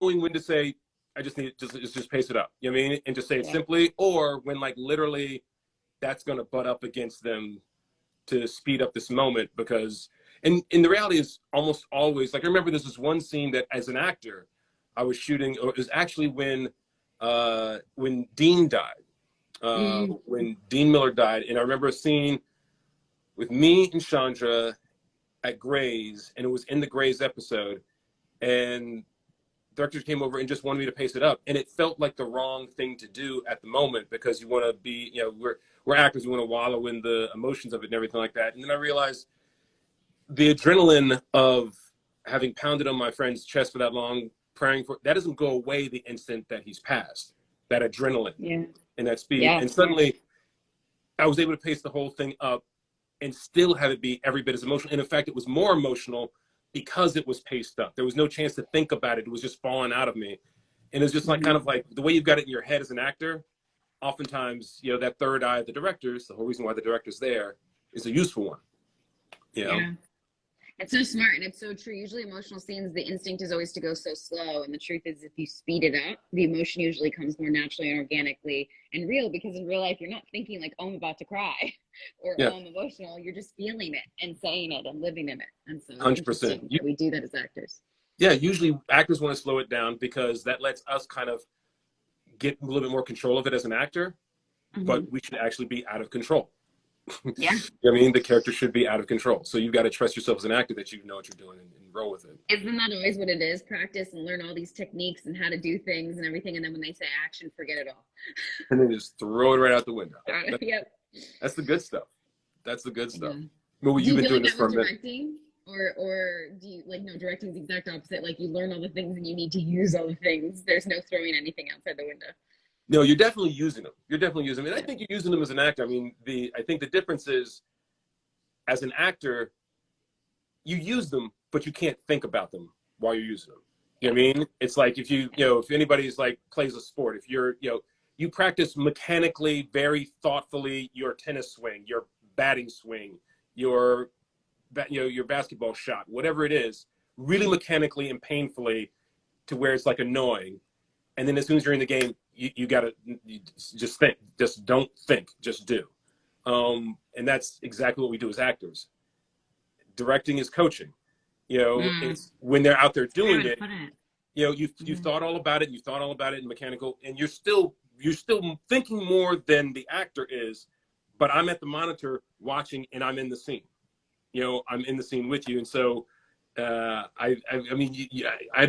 knowing when to say, I just need just pace it up. You know what I mean? And just say it simply, or when like literally that's going to butt up against them to speed up this moment. Because, and the reality is almost always, like I remember there's this one scene that as an actor I was shooting, or it was actually when Dean died, when Dean Miller died. And I remember a scene with me and Chandra at Grey's, and it was in the Grey's episode, and director came over and just wanted me to pace it up, and it felt like the wrong thing to do at the moment, because you want to be, you know, we're actors, we want to wallow in the emotions of it and everything like that. And then I realized the adrenaline of having pounded on my friend's chest for that long, praying for, that doesn't go away the instant that he's passed. That adrenaline and that speed, and suddenly I was able to pace the whole thing up and still have it be every bit as emotional. And in fact, it was more emotional because it was paced up. There was no chance to think about it. It was just falling out of me. And it's just like, kind of like the way you've got it in your head as an actor, oftentimes, you know, that third eye of the directors, the whole reason why the director's there, is a useful one. You know? Yeah. It's so smart, and it's so true. Usually emotional scenes, the instinct is always to go so slow. And the truth is, if you speed it up, the emotion usually comes more naturally and organically and real, because in real life, you're not thinking like, oh, I'm about to cry or oh, I'm emotional. You're just feeling it and saying it and living in it. And so 100%. We do that as actors. Yeah, usually actors want to slow it down because that lets us kind of get a little bit more control of it as an actor, but we should actually be out of control. Yeah. I mean, the character should be out of control. So you've got to trust yourself as an actor that you know what you're doing and roll with it. Isn't that always what it is? Practice and learn all these techniques and how to do things and everything. And then when they say action, forget it all. And then just throw it right out the window. That's the good stuff. That's the good stuff. Well, you've been doing this for a minute. Directing? Or do you, like, no, directing is the exact opposite. Like, you learn all the things and you need to use all the things. There's no throwing anything outside the window. No, you're definitely using them. You're definitely using them. And I think you're using them as an actor. I mean, I think the difference is, as an actor, you use them, but you can't think about them while you're using them. You know what I mean? It's like if if anybody's like plays a sport, if you're, you practice mechanically, very thoughtfully, your tennis swing, your batting swing, your basketball shot, whatever it is, really mechanically and painfully to where it's like annoying. And then as soon as you're in the game, you gotta just think, just don't think, just do. And that's exactly what we do as actors. Directing is coaching. It's when they're out there doing it, you've thought all about it, in mechanical, and you're still thinking more than the actor is, but I'm at the monitor watching and I'm in the scene. I'm in the scene with you. And so I'd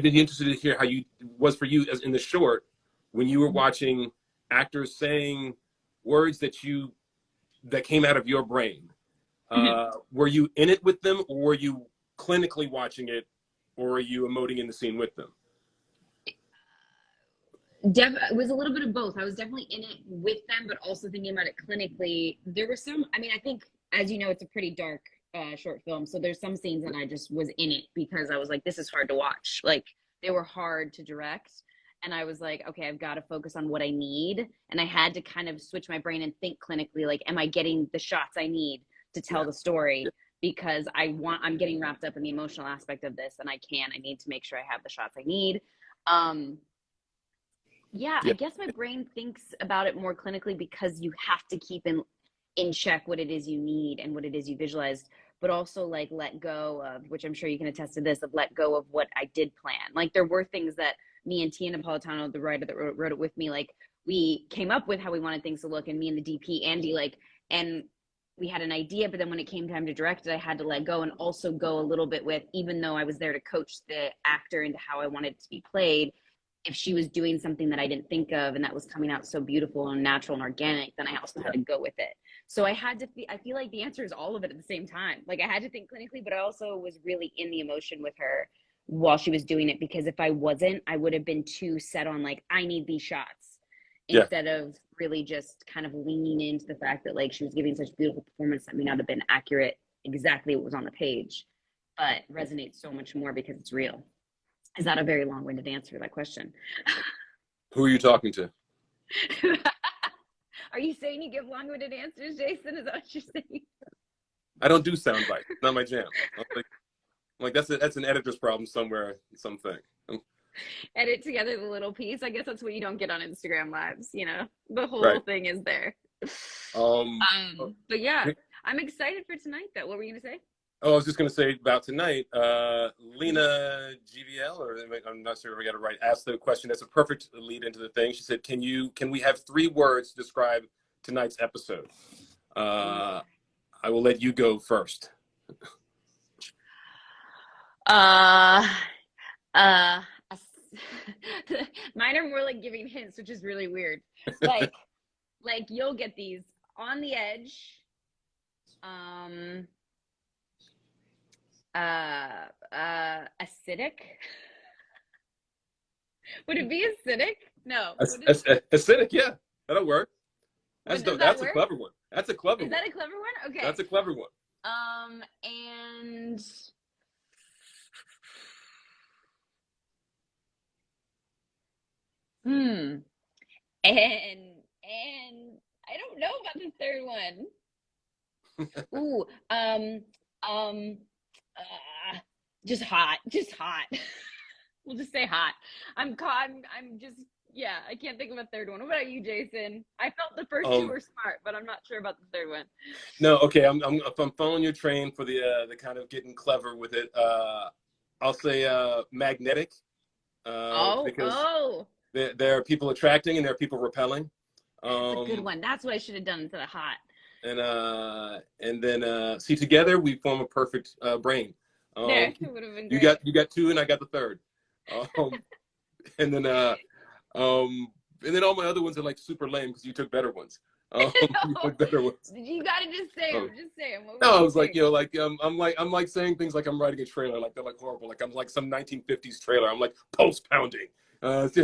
be interested to hear how you was for you as in the short, when you were watching actors saying words that came out of your brain. Were you in it with them, or were you clinically watching it, or were you emoting in the scene with them? It was a little bit of both. I was definitely in it with them, but also thinking about it clinically. There were some, I think, as you know, it's a pretty dark short film. So there's some scenes that I just was in it because I was like, this is hard to watch. Like, they were hard to direct. And I was like, okay, I've got to focus on what I need. And I had to kind of switch my brain and think clinically, like, am I getting the shots I need to tell the story? Because I'm getting wrapped up in the emotional aspect of this, and I need to make sure I have the shots I need. I guess my brain thinks about it more clinically because you have to keep in check what it is you need and what it is you visualized, but also like let go of, which I'm sure you can attest to this, of let go of what I did plan. Like, there were things that me and Tia Napolitano, the writer that wrote it with me, like, we came up with how we wanted things to look, and me and the DP, Andy, and we had an idea, but then when it came time to direct it, I had to let go and also go a little bit with, even though I was there to coach the actor into how I wanted it to be played, if she was doing something that I didn't think of and that was coming out so beautiful and natural and organic, then I also had to go with it. So I feel like the answer is all of it at the same time. Like, I had to think clinically, but I also was really in the emotion with her while she was doing it, because if I wasn't, I would have been too set on like, I need these shots, instead of really just kind of leaning into the fact that like she was giving such beautiful performance that may not have been accurate exactly what was on the page, but resonates so much more because it's real. Is that a very long-winded answer to that question? Who are you talking to? Are you saying you give long-winded answers, Jason? Is that what you're saying? I don't do sound bites. Not my jam. Like that's an editor's problem somewhere, something. edit together the little piece. I guess that's what you don't get on Instagram Lives, you know? The whole Right. thing is there. Um, But yeah, I'm excited for tonight though. What were you gonna say? Oh, I was just going to say about tonight, Lena GVL, or I'm not sure if I got it right, asked the question. That's a perfect lead into the thing. She said, can we have 3 words to describe tonight's episode? I will let you go first. Uh, uh, Mine are more like giving hints, which is really weird. Like, like you'll get these on the edge. Acidic. Would it be acidic? No. Acidic, yeah, that'll work. Does That's that a work? clever one. That's a clever Is one. that a clever one? Okay. That's a clever one. And and I don't know about the third one. Ooh, just hot, just hot. We'll just say hot. I'm just, yeah, I can't think of a third one. What about you, Jason? I felt the first 2 were smart, but I'm not sure about the third one. No, okay, if I'm following your train for the kind of getting clever with it, I'll say magnetic. Because there are people attracting and there are people repelling. That's a good one. That's what I should have done instead of hot. And then see, together we form a perfect brain. Yeah, it would have been great. You got 2 and I got the third. And then all my other ones are like super lame because you took better ones. You took better ones. You gotta just say them. Just say them. No, I was like, you know, like I'm like saying things like I'm writing a trailer, like they're like horrible, like I'm like some 1950s trailer. I'm like pulse pounding. Yes,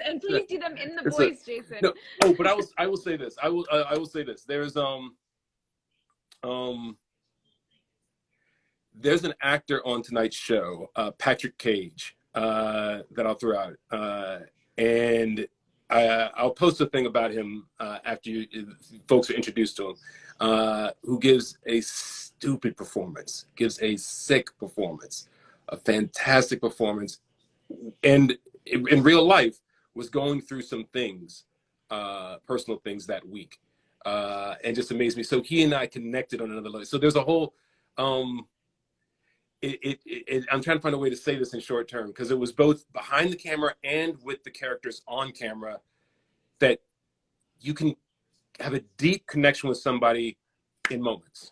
and please do them in the voice, Jason. No, but I will say this. I will say this. There's an actor on tonight's show, Patrick Cage, that I'll throw out, and I'll post a thing about him after folks are introduced to him, who gives a stupid performance, gives a sick performance, a fantastic performance, and in real life was going through some things, personal things that week, and just amazed me. So he and I connected on another level. So there's a whole, I'm trying to find a way to say this in short term, because it was both behind the camera and with the characters on camera, that you can have a deep connection with somebody in moments,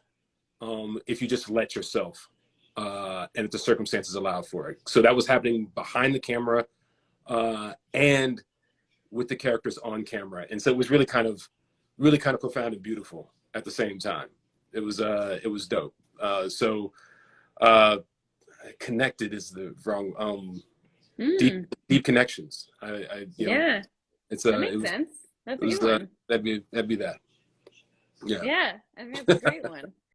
if you just let yourself, and if the circumstances allow for it. So that was happening behind the camera, and with the characters on camera. And so it was really kind of profound and beautiful at the same time. It was dope. Connected is the wrong, deep connections. Yeah. That makes sense. That's a good one. That'd be that. Yeah. Yeah, I think that's a great one.